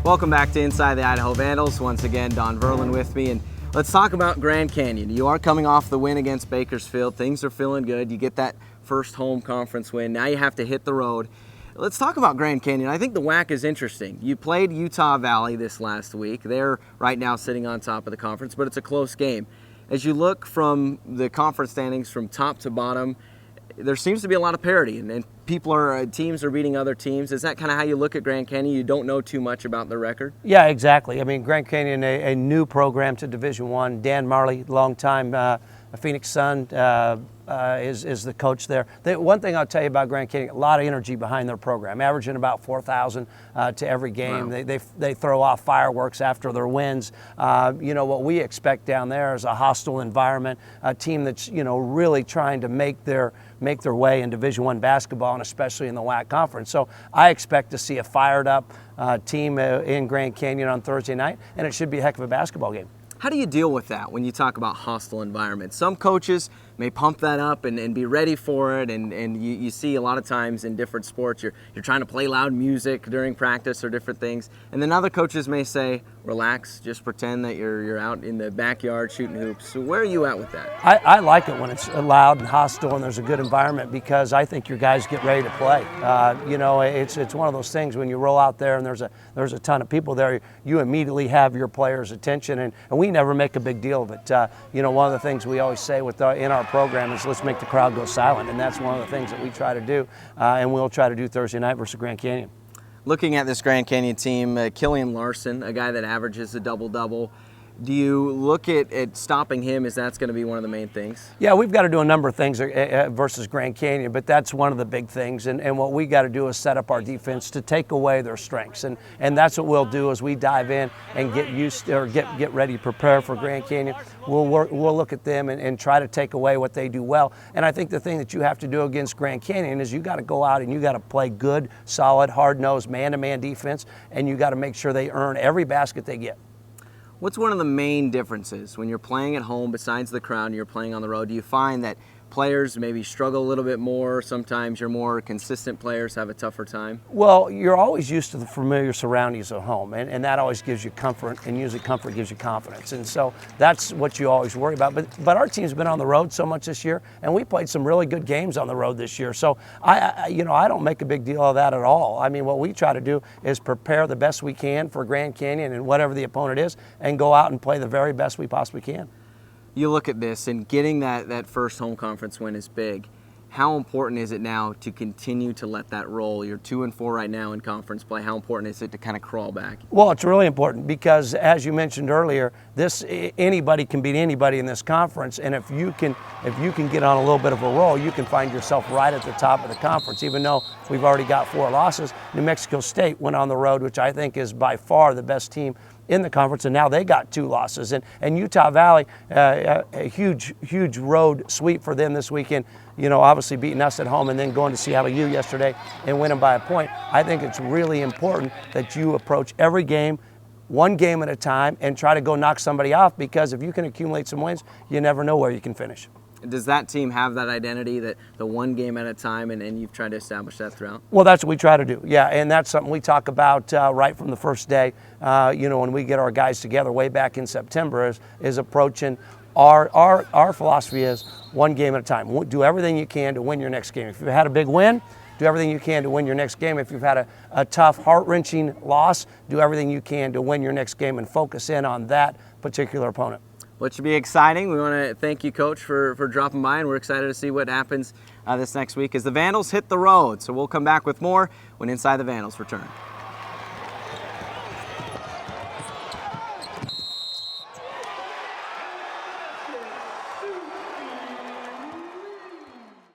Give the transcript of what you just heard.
Welcome back to Inside the Idaho Vandals. Once again, Don Verlin with me, and let's talk about Grand Canyon. You are coming off the win against Bakersfield. Things are feeling good. You get that first home conference win. Now you have to hit the road. Let's talk about Grand Canyon. I think the WAC is interesting. You played Utah Valley this last week. They're right now sitting on top of the conference, but it's a close game. As you look from the conference standings from top to bottom, there seems to be a lot of parity, and teams are beating other teams. Is that kind of how you look at Grand Canyon? You don't know too much about the record? Yeah, exactly. I mean, Grand Canyon, a new program to Division I. Dan Marley, longtime Phoenix Sun, is the coach there. One thing I'll tell you about Grand Canyon, a lot of energy behind their program, averaging about 4,000 to every game. Wow. They throw off fireworks after their wins. What we expect down there is a hostile environment, a team that's really trying to make their way in Division I basketball, and especially in the WAC conference. So I expect to see a fired up team in Grand Canyon on Thursday night, and it should be a heck of a basketball game. How do you deal with that when you talk about hostile environments? Some coaches may pump that up and be ready for it, and you see a lot of times in different sports you're trying to play loud music during practice or different things, and then other coaches may say, relax, just pretend that you're out in the backyard shooting hoops. So where are you at with that? I like it when it's loud and hostile and there's a good environment, because I think your guys get ready to play. It's one of those things when you roll out there and there's a ton of people there, you immediately have your players' attention, and we never make a big deal of it. One of the things we always say in our program is let's make the crowd go silent, and that's one of the things that we try to do, and we'll try to do Thursday night versus Grand Canyon. Looking at this Grand Canyon team, Killian Larson, a guy that averages a double-double, do you look at stopping him as that's going to be one of the main things? Yeah, we've got to do a number of things versus Grand Canyon, but that's one of the big things. And what we got to do is set up our defense to take away their strengths. And that's what we'll do as we dive in and get ready to prepare for Grand Canyon. We'll look at them and try to take away what they do well. And I think the thing that you have to do against Grand Canyon is you got to go out and you got to play good, solid, hard-nosed, man-to-man defense, and you got to make sure they earn every basket they get. What's one of the main differences when you're playing at home besides the crowd and you're playing on the road? Do you find that players maybe struggle a little bit more? Sometimes your more consistent players have a tougher time? Well, you're always used to the familiar surroundings at home, and that always gives you comfort, and usually comfort gives you confidence. And so that's what you always worry about. But our team's been on the road so much this year, and we played some really good games on the road this year. So I don't make a big deal of that at all. I mean, what we try to do is prepare the best we can for Grand Canyon and whatever the opponent is, and go out and play the very best we possibly can. You look at this, and getting that first home conference win is big. How important is it now to continue to let that roll? You're 2-4 right now in conference play. How important is it to kind of crawl back? Well, it's really important because, as you mentioned earlier, anybody can beat anybody in this conference, and if you can get on a little bit of a roll, you can find yourself right at the top of the conference. Even though we've already got 4 losses, New Mexico State went on the road, which I think is by far the best team in the conference, and now they got 2 losses. And Utah Valley, a huge road sweep for them this weekend, obviously beating us at home and then going to Seattle U yesterday and winning by a point. I think it's really important that you approach every game one game at a time and try to go knock somebody off, because if you can accumulate some wins, you never know where you can finish. Does that team have that identity, that the one game at a time, and you've tried to establish that throughout? Well, that's what we try to do, yeah, and that's something we talk about right from the first day. When we get our guys together way back in September, is approaching our philosophy is one game at a time. Do everything you can to win your next game. If you've had a big win, do everything you can to win your next game. If you've had a tough, heart-wrenching loss, do everything you can to win your next game and focus in on that particular opponent. Well, it should be exciting. We want to thank you, Coach, for dropping by, and we're excited to see what happens this next week as the Vandals hit the road. So we'll come back with more when Inside the Vandals return.